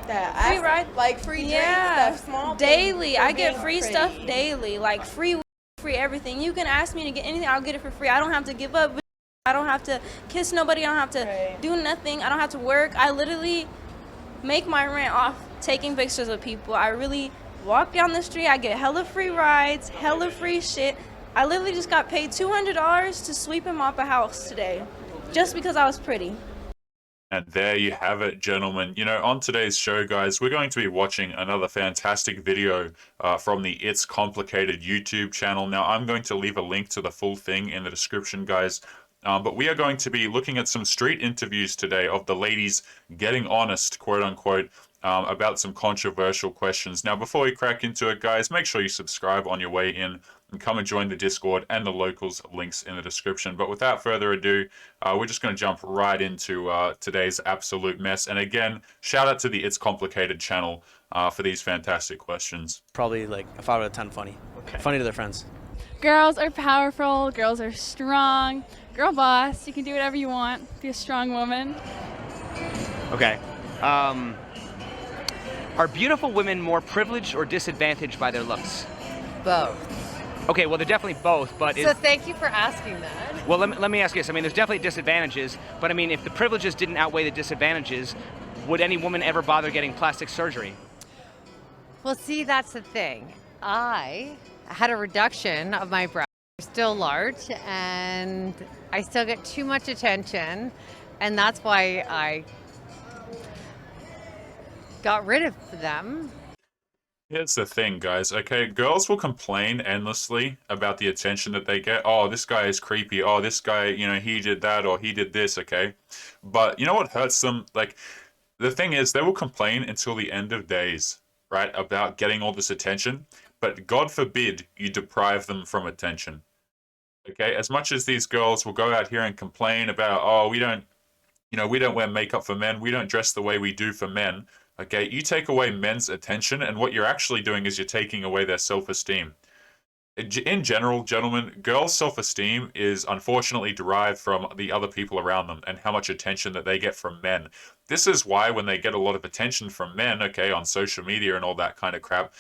that? Free ride, Like free drinks, yeah, stuff, small daily. things for I get being free pretty. stuff daily, like free everything. You can ask me to get anything, I'll get it for free. I don't have to give up. I don't have to kiss nobody. I don't have to Right. do nothing. I don't have to work. I literally make my rent off taking pictures of people. I really walk down the street. I get hella free rides, hella free shit. I literally just got paid $200 to sweep and mop a house today, just because I was pretty. And there you have it, gentlemen. You know, on today's show, guys, we're going to be watching another fantastic video from the It's Complicated YouTube channel. Now, I'm going to leave a link to the full thing in the description, guys. But we are going to be looking at some street interviews today of the ladies getting honest, quote unquote, about some controversial questions. Now, before we crack into it, guys, make sure you subscribe on your way in and come and join the Discord and the locals links in the description. But without further ado, we're just going to jump right into today's absolute mess. And again, shout out to the It's Complicated channel for these fantastic questions. Probably like a 5 out of 10 funny. Okay. Funny to their friends. Girls are powerful, girls are strong. Girl boss, you can do whatever you want. Be a strong woman. Okay. Are beautiful women more privileged or disadvantaged by their looks? Both. Okay, well, they're definitely both, but So thank you for asking that. well, let me ask you this. I mean, there's definitely disadvantages, but I mean, if the privileges didn't outweigh the disadvantages, would any woman ever bother getting plastic surgery? Well, see, that's the thing. I had a reduction of my brows. They're still large, and I still get too much attention, and that's why I got rid of them. Here's the thing, guys, okay? Girls will complain endlessly about the attention that they get. Oh, this guy is creepy. Oh, this guy, you know, he did that or he did this, okay? But you know what hurts them? Like, the thing is, they will complain until the end of days, right, about getting all this attention. But God forbid you deprive them from attention. Okay? As much as these girls will go out here and complain about, oh, we don't wear makeup for men. We don't dress the way we do for men. Okay, you take away men's attention, and what you're actually doing is you're taking away their self-esteem. In general, gentlemen, girls' self-esteem is unfortunately derived from the other people around them and how much attention that they get from men. This is why when they get a lot of attention from men, okay, on social media and all that kind of crap,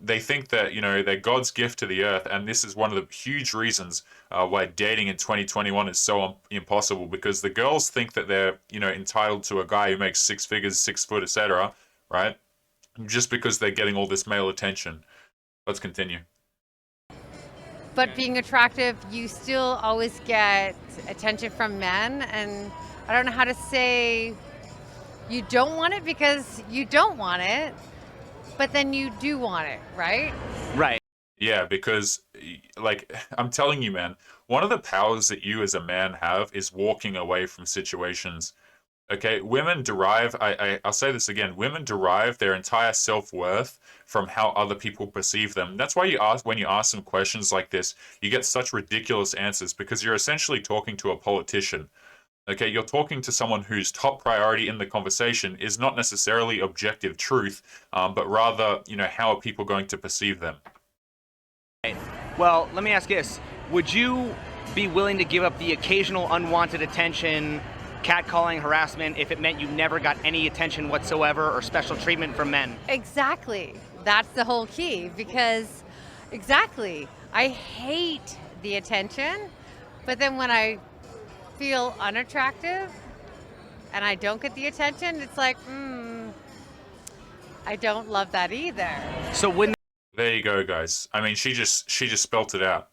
they think that, you know, they're God's gift to the earth, and this is one of the huge reasons why dating in 2021 is so impossible, because the girls think that they're, you know, entitled to a guy who makes 6 figures, 6 foot, etc., right? Just because they're getting all this male attention. Let's continue. But being attractive, you still always get attention from men, and I don't know how to say you don't want it because you don't want it, but then you do want it, right? Right. Yeah, because, like, I'm telling you, man, one of the powers that you as a man have is walking away from situations. Okay, women derive, I'll say this again, women derive their entire self-worth from how other people perceive them. That's why when you ask them questions like this, you get such ridiculous answers, because you're essentially talking to a politician. Okay, you're talking to someone whose top priority in the conversation is not necessarily objective truth, but rather, you know, how are people going to perceive them? Well, let me ask you this. Would you be willing to give up the occasional unwanted attention, catcalling, harassment, if it meant you never got any attention whatsoever or special treatment from men? Exactly. That's the whole key, because exactly, I hate the attention, but then when I feel unattractive and I don't get the attention, it's like, I don't love that either. So when There you go, guys. I mean, she just spelt it out.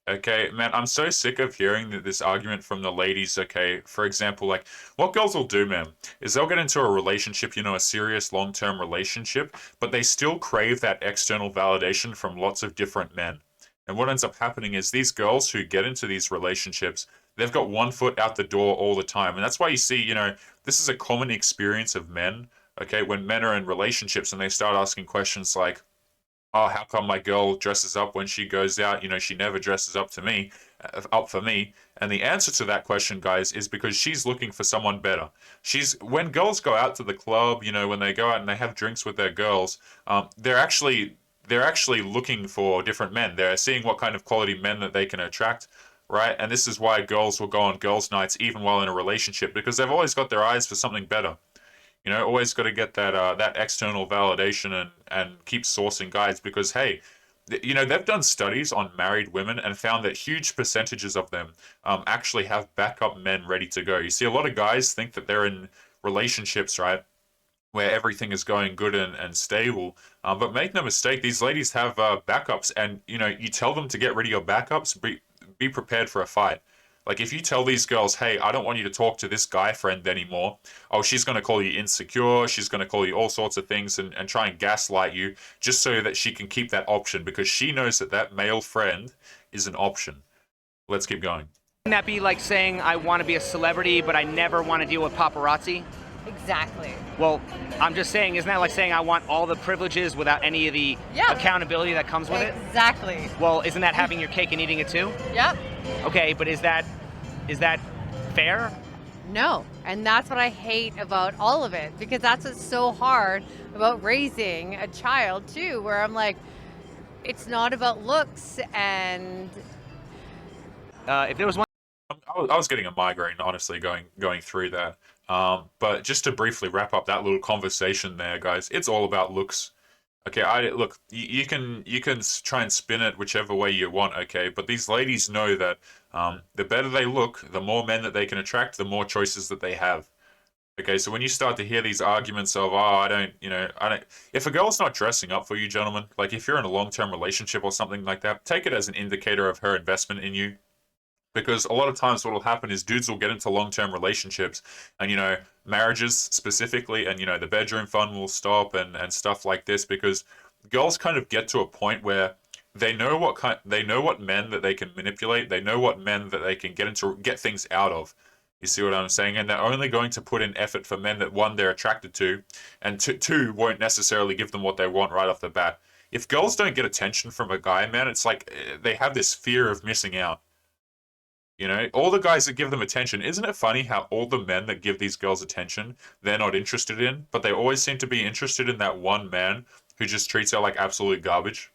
Okay, man, I'm so sick of hearing this argument from the ladies, okay? For example, like, what girls will do, man, is they'll get into a relationship, you know, a serious long-term relationship, but they still crave that external validation from lots of different men. And what ends up happening is these girls who get into these relationships, they've got one foot out the door all the time. And that's why you see, you know, this is a common experience of men, okay? When men are in relationships and they start asking questions like, oh, how come my girl dresses up when she goes out? You know, she never dresses up for me. And the answer to that question, guys, is because she's looking for someone better. When girls go out to the club, you know, when they go out and they have drinks with their girls, they're actually looking for different men. They're seeing what kind of quality men that they can attract, right? And this is why girls will go on girls' nights even while in a relationship, because they've always got their eyes for something better. You know, always got to get that external validation and keep sourcing guys because hey, you know they've done studies on married women and found that huge percentages of them actually have backup men ready to go. You see, a lot of guys think that they're in relationships, right, where everything is going good and stable. But make no mistake, these ladies have backups, and you know you tell them to get rid of your backups. Be prepared for a fight. Like if you tell these girls, hey, I don't want you to talk to this guy friend anymore. Oh, she's going to call you insecure. She's going to call you all sorts of things and try and gaslight you just so that she can keep that option because she knows that that male friend is an option. Let's keep going. Wouldn't that be like saying I want to be a celebrity, but I never want to deal with paparazzi? Exactly. Well, I'm just saying, isn't that like saying I want all the privileges without any of the accountability that comes with it? Exactly. Well, isn't that having your cake and eating it too? Yep. Okay, but is that fair? No. And that's what I hate about all of it, because that's what's so hard about raising a child too, where I'm like, it's not about looks. And If there was one I was getting a migraine, honestly, going through that. But just to briefly wrap up that little conversation there, guys, it's all about looks. Okay, look, you can try and spin it whichever way you want, okay? But these ladies know that the better they look, the more men that they can attract, the more choices that they have. Okay, so when you start to hear these arguments of, oh, I don't, if a girl's not dressing up for you, gentlemen, like if you're in a long-term relationship or something like that, take it as an indicator of her investment in you. Because a lot of times what will happen is dudes will get into long-term relationships and, marriages specifically, and, the bedroom fun will stop and stuff like this because girls kind of get to a point where they know what men that they can manipulate. They know what men that they can get things out of. You see what I'm saying? And they're only going to put in effort for men that, one, they're attracted to, and two, won't necessarily give them what they want right off the bat. If girls don't get attention from a guy, man, it's like they have this fear of missing out. All the guys that give them attention, isn't it funny how all the men that give these girls attention, they're not interested in, but they always seem to be interested in that one man who just treats her like absolute garbage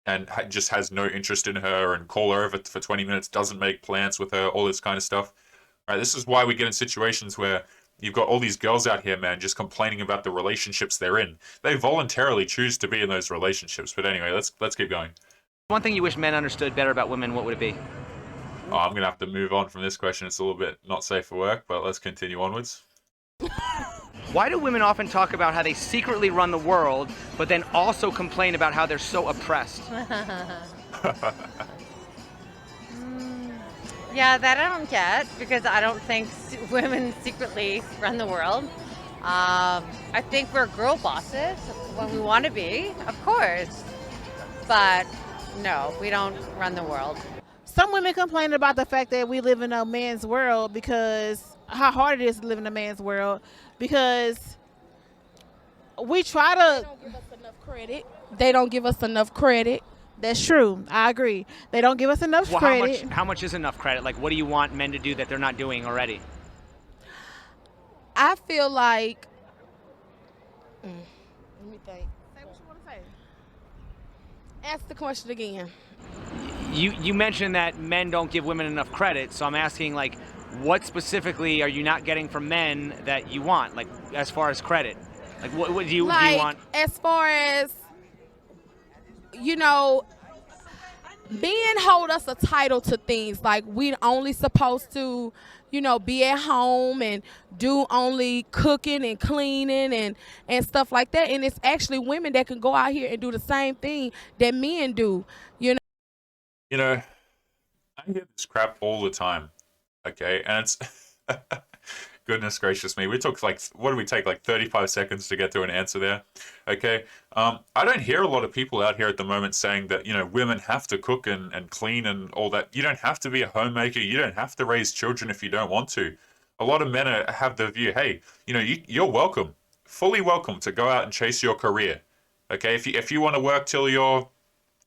and just has no interest in her and call her over for 20 minutes, doesn't make plans with her, all this kind of stuff. Right? This is why we get in situations where you've got all these girls out here, man, just complaining about the relationships they're in. They voluntarily choose to be in those relationships. But anyway, let's keep going. one thing you wish men understood better about women, what would it be? Oh, I'm going to have to move on from this question. It's a little bit not safe for work, but let's continue onwards. Why do women often talk about how they secretly run the world, but then also complain about how they're so oppressed? yeah, that I don't get, because I don't think women secretly run the world. I think we're girl bosses when we want to be, of course. But no, we don't run the world. Some women complain about the fact that we live in a man's world, because how hard it is to live in a man's world, because we try to. They don't give us enough credit. They don't give us enough credit. That's true. I agree. They don't give us enough credit. How much is enough credit? Like, what do you want men to do that they're not doing already? I feel like. Let me think. Say what you want to say. Ask the question again. You mentioned that men don't give women enough credit, so I'm asking, like, what specifically are you not getting from men that you want, like, as far as credit? Like, what do you want? As far as, men hold us a title to things. Like, we only supposed to, be at home and do only cooking and cleaning and stuff like that. And it's actually women that can go out here and do the same thing that men do, I hear this crap all the time, okay? And it's, goodness gracious me, we took what did we take, 35 seconds to get to an answer there, okay? I don't hear a lot of people out here at the moment saying that, women have to cook and clean and all that. You don't have to be a homemaker. You don't have to raise children if you don't want to. A lot of men have the view, hey, you're welcome, fully welcome to go out and chase your career, okay? If you want to work till you're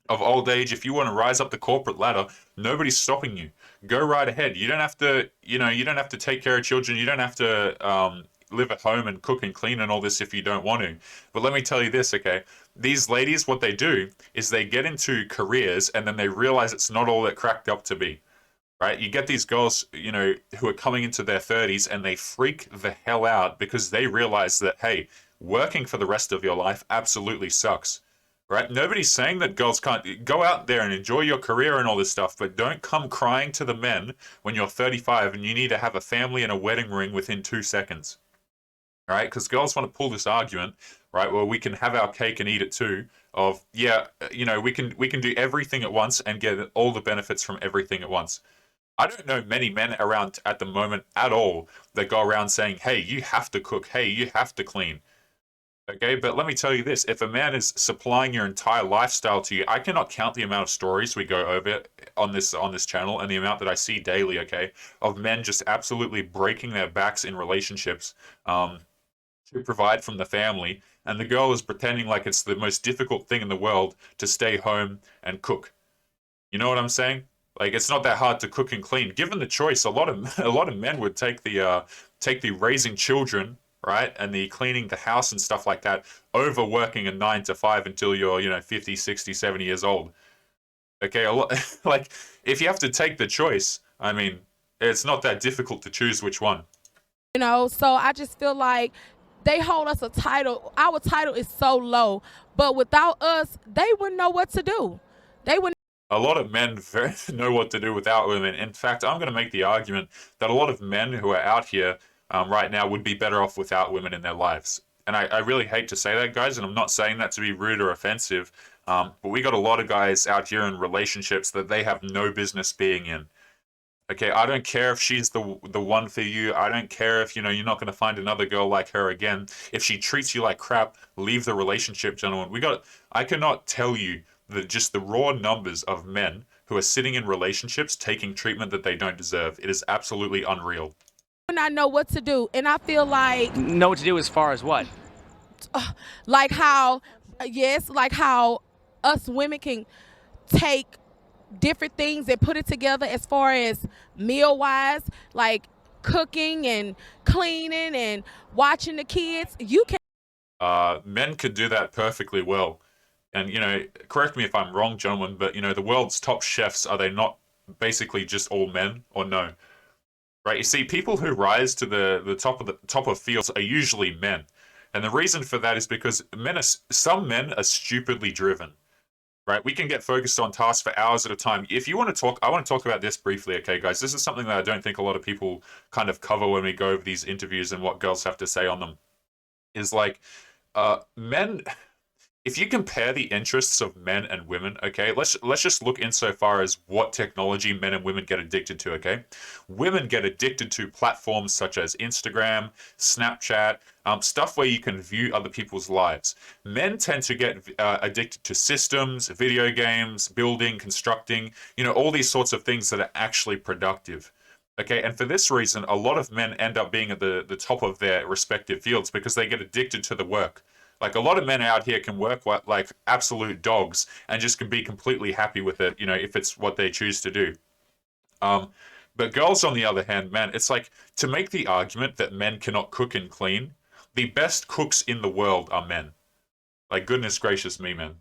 of old age, if you want to rise up the corporate ladder, nobody's stopping you. Go right ahead. You don't have to, you don't have to take care of children. You don't have to live at home and cook and clean and all this if you don't want to. But let me tell you this, okay? These ladies, what they do is they get into careers and then they realize it's not all that cracked up to be. right? You get these girls, you know, who are coming into their 30s and they freak the hell out because they realize that, hey, working for the rest of your life absolutely sucks, right? Nobody's saying that girls can't go out there and enjoy your career and all this stuff, but don't come crying to the men when you're 35 and you need to have a family and a wedding ring within 2 seconds, right? Because girls want to pull this argument, right, where we can have our cake and eat it too, of, yeah, you know, we can do everything at once and get all the benefits from everything at once. I don't know many men around at the moment at all that go around saying, hey, you have to cook, hey, you have to clean. Okay, but let me tell you this, if a man is supplying your entire lifestyle to you, I cannot count the amount of stories we go over on this channel and the amount that I see daily, okay, of men just absolutely breaking their backs in relationships to provide from the family, and the girl is pretending like it's the most difficult thing in the world to stay home and cook. You know what I'm saying? Like, it's not that hard to cook and clean. Given the choice, a lot of men would take the raising children, right, and the cleaning the house and stuff like that over working a 9 to 5 until you're, you know, 50, 60, 70 years old. Okay, a lot, like, if you have to take the choice, I mean, it's not that difficult to choose which one. You know, so I just feel like they hold us a title. Our title is so low, but without us, they wouldn't know what to do. They wouldn't. A lot of men know what to do without women. In fact, I'm going to make the argument that a lot of men who are out here right now would be better off without women in their lives. And I really hate to say that, guys, and I'm not saying that to be rude or offensive, but we got a lot of guys out here in relationships that they have no business being in. Okay, I don't care if she's the one for you. I don't care if, you know, you're not going to find another girl like her again. If she treats you like crap, leave the relationship, gentlemen. I cannot tell you just the raw numbers of men who are sitting in relationships taking treatment that they don't deserve. It is absolutely unreal. I know what to do, and I feel like Know what to do as far as what? like how us women can take different things and put it together as far as meal wise, like cooking and cleaning and watching the kids. You can. Men could do that perfectly well. And, you know, correct me if I'm wrong, gentlemen, but, you know, the world's top chefs, are they not basically just all men, or no? Right? You see, people who rise to the top of fields are usually men. And the reason for that is because some men are stupidly driven. Right? We can get focused on tasks for hours at a time. If you want to talk, I want to talk about this briefly, okay, guys? This is something that I don't think a lot of people kind of cover when we go over these interviews and what girls have to say on them. Is like, men... If you compare the interests of men and women, okay, let's just look insofar as what technology men and women get addicted to, okay? Women get addicted to platforms such as Instagram, Snapchat, stuff where you can view other people's lives. Men tend to get addicted to systems, video games, building, constructing, you know, all these sorts of things that are actually productive. Okay, and for this reason, a lot of men end up being at the top of their respective fields because they get addicted to the work. Like, a lot of men out here can work like absolute dogs and just can be completely happy with it, you know, if it's what they choose to do. But girls, on the other hand, man, it's like, to make the argument that men cannot cook and clean, the best cooks in the world are men. Like, goodness gracious me, man.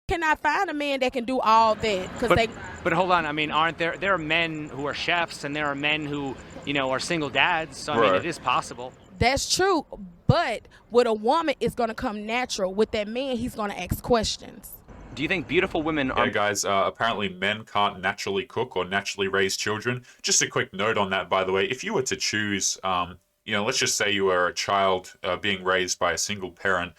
Cannot find a man that can do all that But hold on, I mean, aren't there are men who are chefs and there are men who, you know, are single dads, so I mean, it is possible. That's true, but with a woman, it's going to come natural. With that man, he's going to ask questions. Do you think beautiful women are... Yeah, guys, apparently men can't naturally cook or naturally raise children. Just a quick note on that, by the way. If you were to choose, you know, let's just say you were a child being raised by a single parent,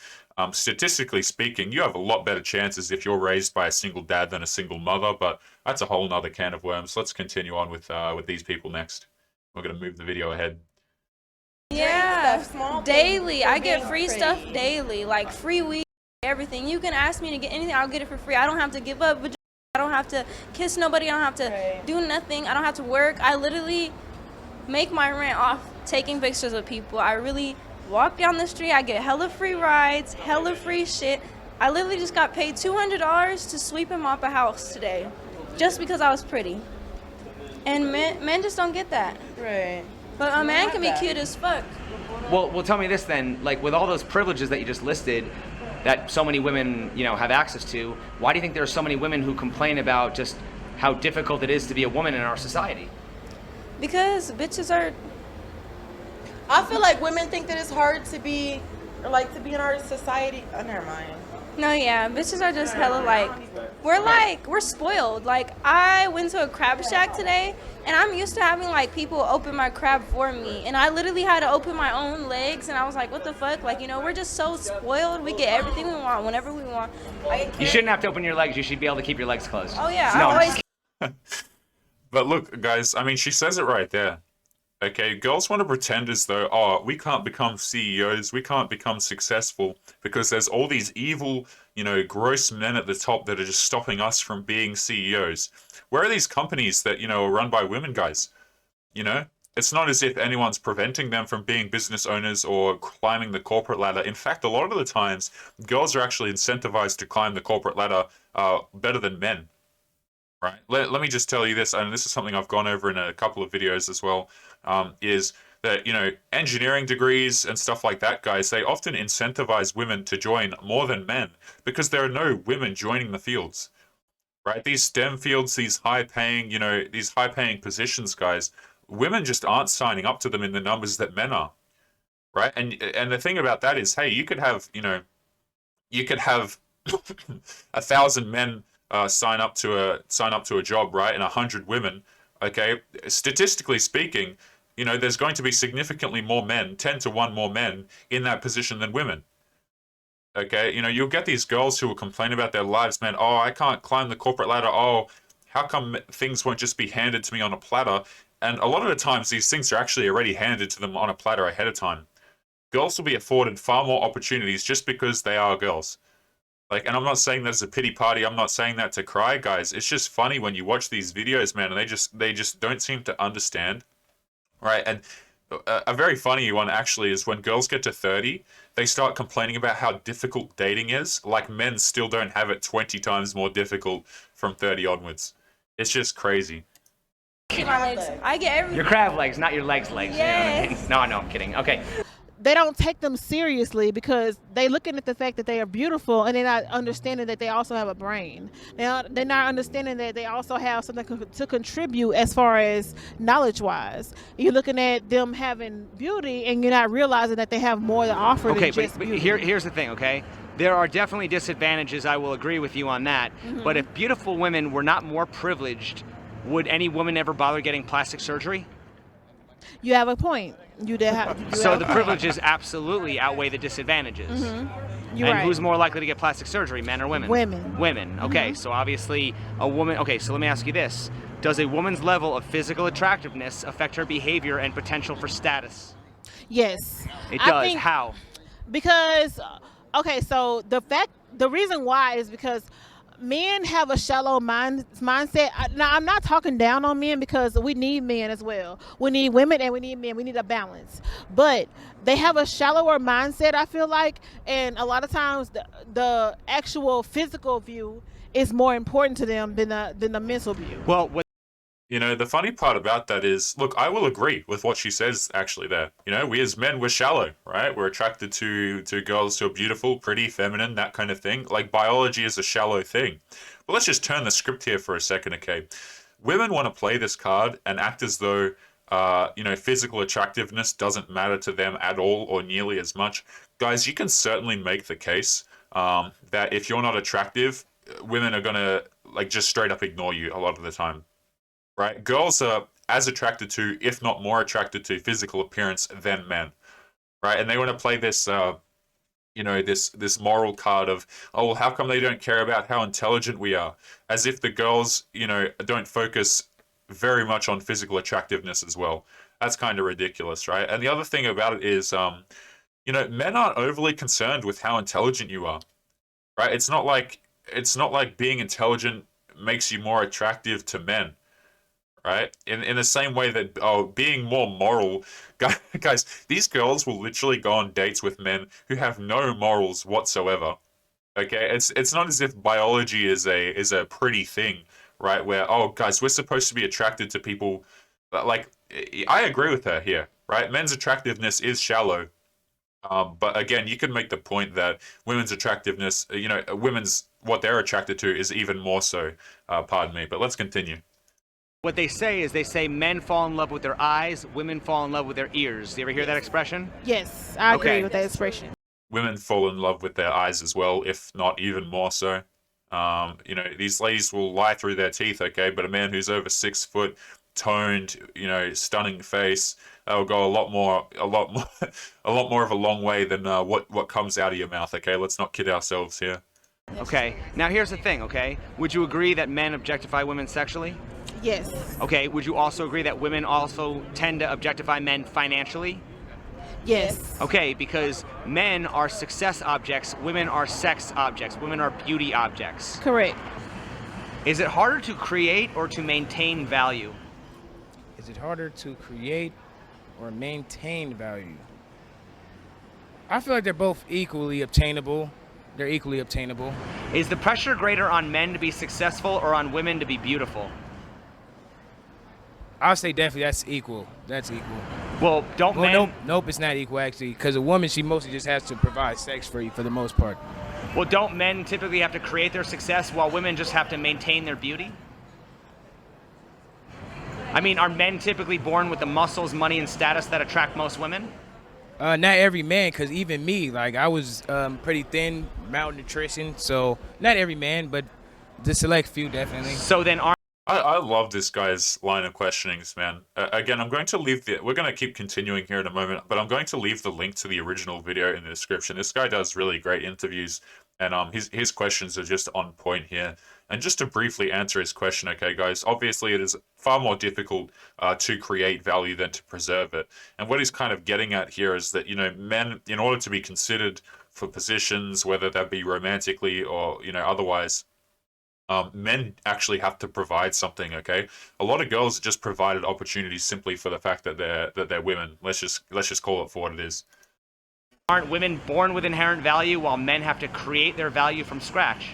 statistically speaking, you have a lot better chances if you're raised by a single dad than a single mother, but that's a whole nother can of worms. Let's continue on with these people next. We're going to move the video ahead. Yeah, daily. I get free stuff daily, like free weed, everything. You can ask me to get anything, I'll get it for free. I don't have to give up, I don't have to kiss nobody, I don't have to do nothing, I don't have to work. I literally make my rent off taking pictures of people. I really walk down the street, I get hella free rides, hella free shit. I literally just got paid $200 to sweep and mop a house today, just because I was pretty. And men just don't get that. Right. But a man can be cute as fuck. Well, tell me this then, like, with all those privileges that you just listed that so many women, you know, have access to, why do you think there are so many women who complain about just how difficult it is to be a woman in our society? Because bitches are. I feel like women think that it's hard to be, like, to be in our society. Oh, never mind. No, yeah, bitches are just hella we're spoiled. Like, I went to a crab shack today, and I'm used to having, like, people open my crab for me. And I literally had to open my own legs, and I was like, what the fuck? Like, you know, we're just so spoiled. We get everything we want whenever we want. You shouldn't have to open your legs. You should be able to keep your legs closed. Oh, yeah. No, I always But look, guys, I mean, she says it right there. Okay, girls want to pretend as though, oh, we can't become CEOs, we can't become successful because there's all these evil, you know, gross men at the top that are just stopping us from being CEOs. Where are these companies that, you know, are run by women, guys? You know, it's not as if anyone's preventing them from being business owners or climbing the corporate ladder. In fact, a lot of the times, girls are actually incentivized to climb the corporate ladder better than men. Right. Let me just tell you this, and this is something I've gone over in a couple of videos as well, is that, you know, engineering degrees and stuff like that, guys, they often incentivize women to join more than men because there are no women joining the fields, right? These STEM fields, these high-paying, you know, these high-paying positions, guys, women just aren't signing up to them in the numbers that men are, right? And the thing about that is, hey, you could have, you know, you could have 1,000 men sign up to a job, right, and 100 women. Okay, statistically speaking, you know, there's going to be significantly more men, 10 to 1 more men in that position than women. Okay, you know, you'll get these girls who will complain about their lives, man. Oh, I can't climb the corporate ladder. Oh, how come things won't just be handed to me on a platter? And a lot of the times, these things are actually already handed to them on a platter ahead of time. Girls will be afforded far more opportunities just because they are girls. Like, and I'm not saying that as a pity party. I'm not saying that to cry, guys. It's just funny when you watch these videos, man, and they just don't seem to understand, right? And a very funny one actually is when girls get to 30, they start complaining about how difficult dating is. Like, men still don't have it 20 times more difficult from 30 onwards. It's just crazy. I get everything. Your crab legs, not your legs. Yes. You know what I mean? No, I'm kidding. Okay. They don't take them seriously because they looking at the fact that they are beautiful and they're not understanding that they also have a brain. They're not understanding that they also have something to contribute as far as knowledge-wise. You're looking at them having beauty and you're not realizing that they have more to offer than just beauty. Here's the thing, okay? There are definitely disadvantages. I will agree with you on that. Mm-hmm. But if beautiful women were not more privileged, would any woman ever bother getting plastic surgery? You have a point. So the privileges absolutely outweigh the disadvantages. Mm-hmm. You're and right. who's more likely to get plastic surgery, men or women? Women. Women. Okay, so obviously a woman. Okay, so let me ask you this: does a woman's level of physical attractiveness affect her behavior and potential for status? Yes. It I does. think How? Because, okay, so the reason why is because men have a shallow mindset. Now, I'm not talking down on men because we need men as well. We need women and we need men. We need a balance. But they have a shallower mindset, I feel like, and a lot of times the actual physical view is more important to them than the mental view. Well, You know, the funny part about that is, look, I will agree with what she says actually there. You know, we as men, we're shallow, right? We're attracted to girls who are beautiful, pretty, feminine, that kind of thing. Like, biology is a shallow thing. But let's just turn the script here for a second, okay? Women want to play this card and act as though, you know, physical attractiveness doesn't matter to them at all or nearly as much. Guys, you can certainly make the case that if you're not attractive, women are going to, like, just straight up ignore you a lot of the time. Right? Girls are as attracted to, if not more attracted to, physical appearance than men. Right? And they want to play this, you know, this moral card of, oh, well, how come they don't care about how intelligent we are? As if the girls, you know, don't focus very much on physical attractiveness as well. That's kind of ridiculous, right? And the other thing about it is, you know, men aren't overly concerned with how intelligent you are. Right? It's not like being intelligent makes you more attractive to men. Right? In the same way that, being more moral, guys, these girls will literally go on dates with men who have no morals whatsoever. Okay, it's not as if biology is a pretty thing, right? Where, oh, guys, we're supposed to be attracted to people. Like, I agree with her here, right? Men's attractiveness is shallow, but again, you can make the point that women's attractiveness, you know, women's what they're attracted to is even more so. Pardon me, but let's continue. What they say is they say men fall in love with their eyes, women fall in love with their ears. Do you ever hear that expression? Yes, I agree Okay. with that expression. Women fall in love with their eyes as well, if not even more so. You know, these ladies will lie through their teeth, okay? But a man who's over 6 foot, toned, you know, stunning face, that'll go a lot more, a lot more of a long way than what comes out of your mouth, okay? Let's not kid ourselves here. Okay. Now here's the thing, okay? Would you agree that men objectify women sexually? Yes. Okay. Would you also agree that women also tend to objectify men financially? Yes. Okay, because men are success objects, women are sex objects, women are beauty objects. Correct. Is it harder to create or to maintain value? Is it harder to create or maintain value? I feel like they're both equally obtainable. They're equally obtainable. Is the pressure greater on men to be successful or on women to be beautiful? I'll say definitely that's equal. That's equal. Well, don't men... Nope, it's not equal actually. Because a woman, she mostly just has to provide sex for you for the most part. Well, don't men typically have to create their success while women just have to maintain their beauty? I mean, are men typically born with the muscles, money, and status that attract most women? Not every man, because even me, like I was pretty thin, malnutrition. So not every man, but the select few definitely. So then I love this guy's line of questionings, man. Again, I'm going to leave we're going to keep continuing here in a moment, but I'm going to leave the link to the original video in the description. This guy does really great interviews, and his questions are just on point here. And just to briefly answer his question, okay, guys, obviously it is far more difficult to create value than to preserve it. And what he's kind of getting at here is that, you know, men, in order to be considered for positions, whether that be romantically or, you know, otherwise, men actually have to provide something, okay? A lot of girls are just provided opportunities simply for the fact that they're women. Let's just call it for what it is. aren't women born with inherent value while men have to create their value from scratch?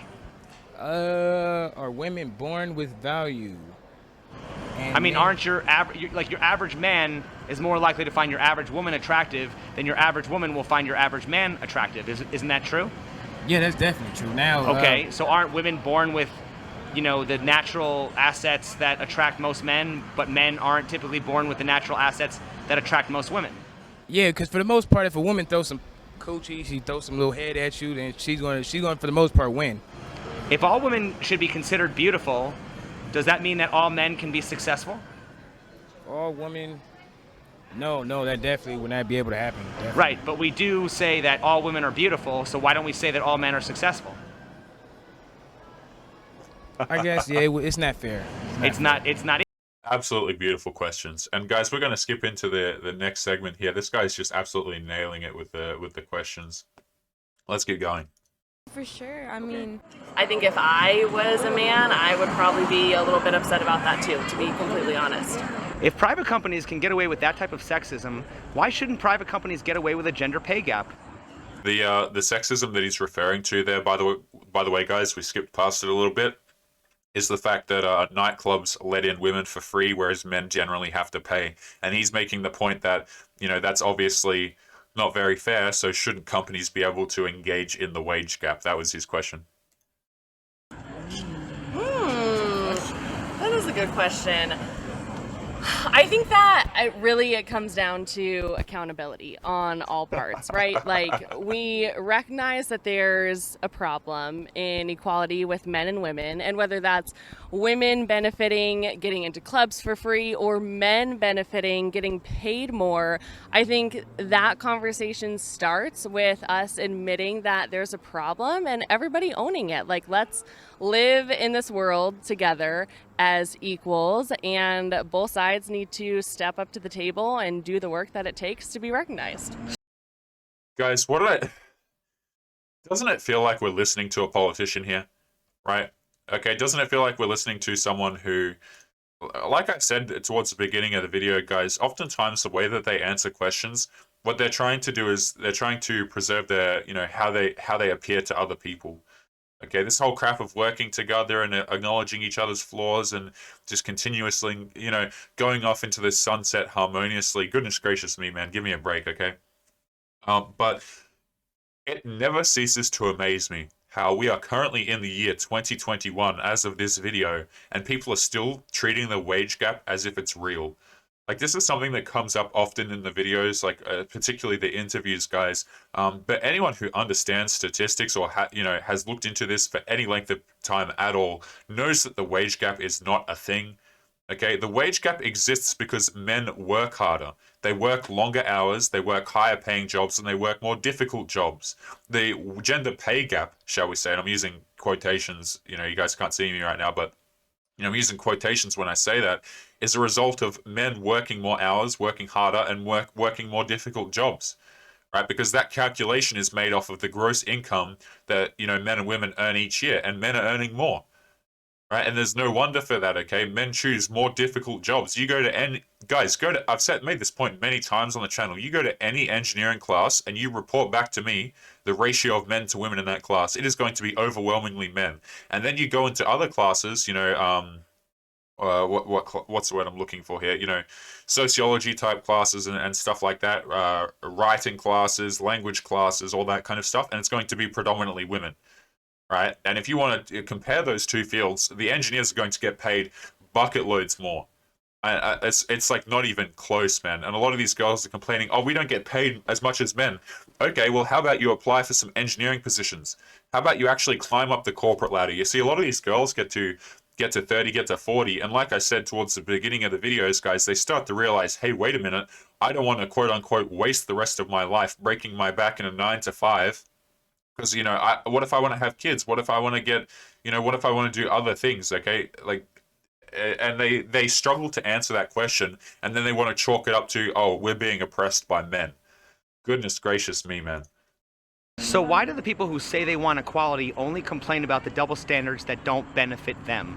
Are women born with value? And I mean, aren't your average man is more likely to find your average woman attractive than your average woman will find your average man attractive? Isn't that true? Yeah, that's definitely true. Now, okay, so aren't women born with, you know, the natural assets that attract most men, but men aren't typically born with the natural assets that attract most women? Yeah, because for the most part, if a woman throws some coochie, she throws some little head at you, then she's going for the most part win. If all women should be considered beautiful, does that mean that all men can be successful? All women? No, that definitely would not be able to happen. Definitely. Right, but we do say that all women are beautiful, so why don't we say that all men are successful? I guess, yeah, it's not fair. It's not. Absolutely beautiful questions. And guys, we're going to skip into the next segment here. This guy's just absolutely nailing it with the questions. Let's get going. For sure. I mean, I think if I was a man, I would probably be a little bit upset about that too, to be completely honest. If private companies can get away with that type of sexism, why shouldn't private companies get away with a gender pay gap? The sexism that he's referring to there, by the way, guys, we skipped past it a little bit, is the fact that nightclubs let in women for free, whereas men generally have to pay. And he's making the point that, you know, that's obviously not very fair, so shouldn't companies be able to engage in the wage gap? That was his question. That is a good question. I think that it comes down to accountability on all parts, right? Like, we recognize that there's a problem in equality with men and women, and whether that's women benefiting, getting into clubs for free, or men benefiting, getting paid more, I think that conversation starts with us admitting that there's a problem and everybody owning it. Like, let's live in this world together as equals, and both sides need to step up to the table and do the work that it takes to be recognized. Guys, doesn't it feel like we're listening to a politician here, right? Okay, doesn't it feel like we're listening to someone who, like I said towards the beginning of the video, guys, oftentimes the way that they answer questions, what they're trying to do is they're trying to preserve their, you know, how they appear to other people. Okay, this whole crap of working together and acknowledging each other's flaws and just continuously, you know, going off into the sunset harmoniously. Goodness gracious me, man, give me a break, okay? But it never ceases to amaze me how we are currently in the year 2021 as of this video, and people are still treating the wage gap as if it's real. Like, this is something that comes up often in the videos, like particularly the interviews, guys. But anyone who understands statistics or has looked into this for any length of time at all knows that the wage gap is not a thing. Okay, the wage gap exists because men work harder. They work longer hours, they work higher paying jobs, and they work more difficult jobs. The gender pay gap, shall we say, and I'm using quotations, you guys can't see me right now, but I'm using quotations when I say that, is a result of men working more hours, working harder, and working more difficult jobs, right? Because that calculation is made off of the gross income that, men and women earn each year, and men are earning more, right? And there's no wonder for that, okay? Men choose more difficult jobs. You go to I've made this point many times on the channel, you go to any engineering class and you report back to me the ratio of men to women in that class, it is going to be overwhelmingly men. And then you go into other classes, what's the word I'm looking for here? Sociology type classes and stuff like that, writing classes, language classes, all that kind of stuff, and it's going to be predominantly women, right? And if you want to compare those two fields, the engineers are going to get paid bucket loads more. It's like not even close, man. And a lot of these girls are complaining, oh, we don't get paid as much as men. Okay, well, how about you apply for some engineering positions? How about you actually climb up the corporate ladder? You see, a lot of these girls get to 30, get to 40, and like I said towards the beginning of the videos, guys, they start to realize, hey, wait a minute, I don't want to quote-unquote waste the rest of my life breaking my back in a 9 to 5, because, what if I want to have kids? What if I want to get, what if I want to do other things, okay? Like, and they struggle to answer that question, and then they want to chalk it up to, oh, we're being oppressed by men. Goodness gracious me, man. So why do the people who say they want equality only complain about the double standards that don't benefit them?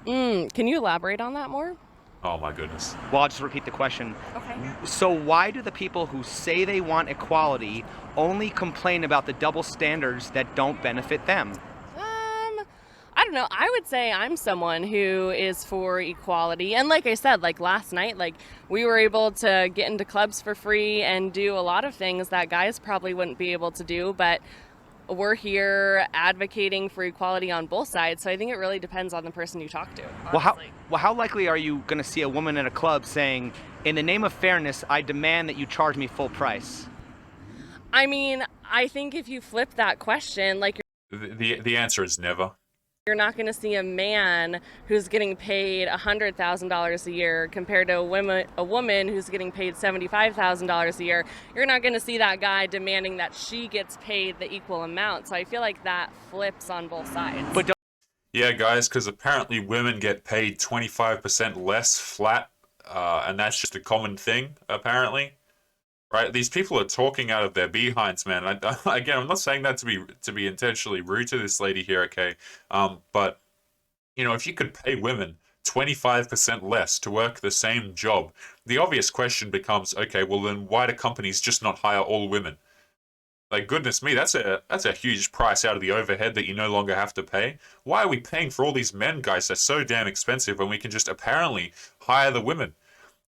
Can you elaborate on that more? Oh my goodness. Well, I'll just repeat the question. Okay. So why do the people who say they want equality only complain about the double standards that don't benefit them? I don't know. I would say I'm someone who is for equality. And like I said, like last night, like we were able to get into clubs for free and do a lot of things that guys probably wouldn't be able to do. But we're here advocating for equality on both sides. So I think it really depends on the person you talk to. Honestly. Well, how likely are you going to see a woman at a club saying, in the name of fairness, I demand that you charge me full price? I mean, I think if you flip that question, like the answer is never. You're not going to see a man who's getting paid $100,000 a year compared to a woman who's getting paid $75,000 a year. You're not going to see that guy demanding that she gets paid the equal amount. So I feel like that flips on both sides. But yeah, guys, because apparently women get paid 25% less flat, and that's just a common thing, apparently. Right, these people are talking out of their behinds, man. Again, I'm not saying that to be intentionally rude to this lady here, okay? But if you could pay women 25% less to work the same job, the obvious question becomes, okay, well then why do companies just not hire all women? Like, goodness me, that's a huge price out of the overhead that you no longer have to pay. Why are we paying for all these men, guys? They're so damn expensive when we can just apparently hire the women.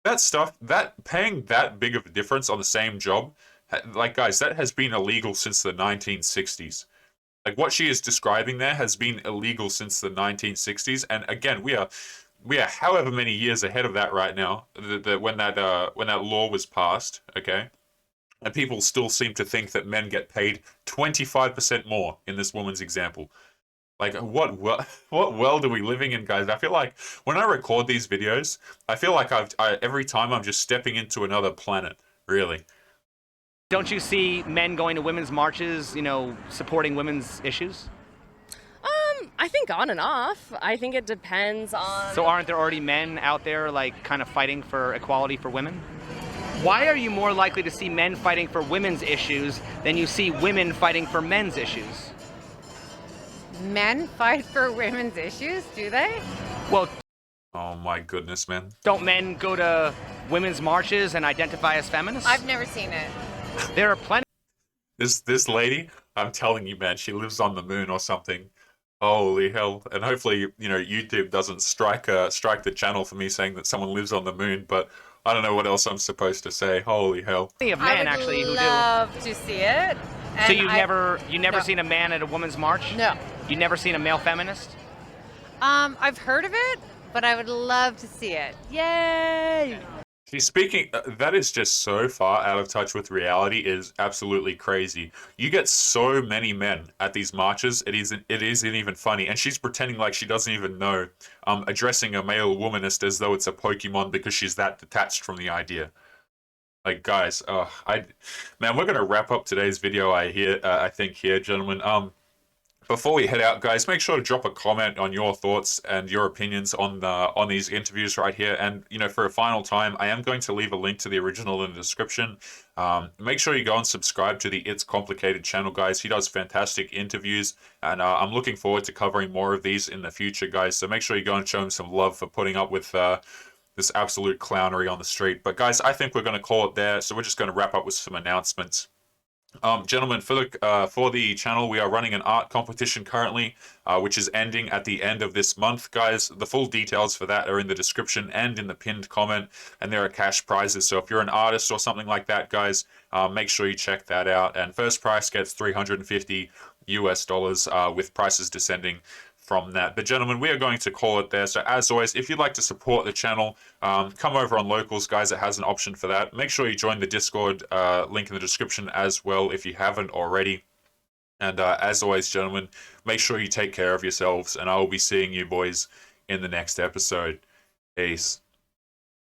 That stuff, that paying that big of a difference on the same job, like, guys, that has been illegal since the 1960s. Like, what she is describing there has been illegal since the 1960s, and again, we are however many years ahead of that right now. When that law was passed, okay, and people still seem to think that men get paid 25% more in this woman's example. Like, what world are we living in, guys? I feel like when I record these videos, I feel like every time I'm just stepping into another planet, really. Don't you see men going to women's marches, supporting women's issues? I think on and off. I think it depends on... So aren't there already men out there, like, kind of fighting for equality for women? Why are you more likely to see men fighting for women's issues than you see women fighting for men's issues? Men fight for women's issues, do they? Well, oh my goodness, man. Don't men go to women's marches and identify as feminists? I've never seen it. There are plenty. This lady, I'm telling you, man, she lives on the moon or something. Holy hell. And hopefully, YouTube doesn't strike the channel for me saying that someone lives on the moon, but I don't know what else I'm supposed to say. Holy hell. Plenty of men, actually, who do. I would love to see it. So And you never no. seen a man at a woman's march? No. You never seen a male feminist? I've heard of it, but I would love to see it. Yay! She's speaking. That is just so far out of touch with reality. It is absolutely crazy. You get so many men at these marches. It isn't even funny. And she's pretending like she doesn't even know. Addressing a male womanist as though it's a Pokemon because she's that detached from the idea. Like, guys, man, we're gonna wrap up today's video. I think here, gentlemen. Before we head out, guys, make sure to drop a comment on your thoughts and your opinions on these interviews right here. And, you know, for a final time, I am going to leave a link to the original in the description. Make sure you go and subscribe to the It's Complicated channel, guys. He does fantastic interviews, and I'm looking forward to covering more of these in the future, guys. So make sure you go and show him some love for putting up with this absolute clownery on the street. But, guys, I think we're going to call it there. So we're just going to wrap up with some announcements. Gentlemen, for the channel, we are running an art competition currently, which is ending at the end of this month, guys. The full details for that are in the description and in the pinned comment, and there are cash prizes. So if you're an artist or something like that, guys, make sure you check that out. And first prize gets $350 US, with prices descending from that. But gentlemen, we are going to call it there. So as always, if you'd like to support the channel, come over on Locals, guys. It has an option for that. Make sure you join the Discord, link in the description as well if you haven't already. And as always, gentlemen, make sure you take care of yourselves, and I will be seeing you boys in the next episode. Peace.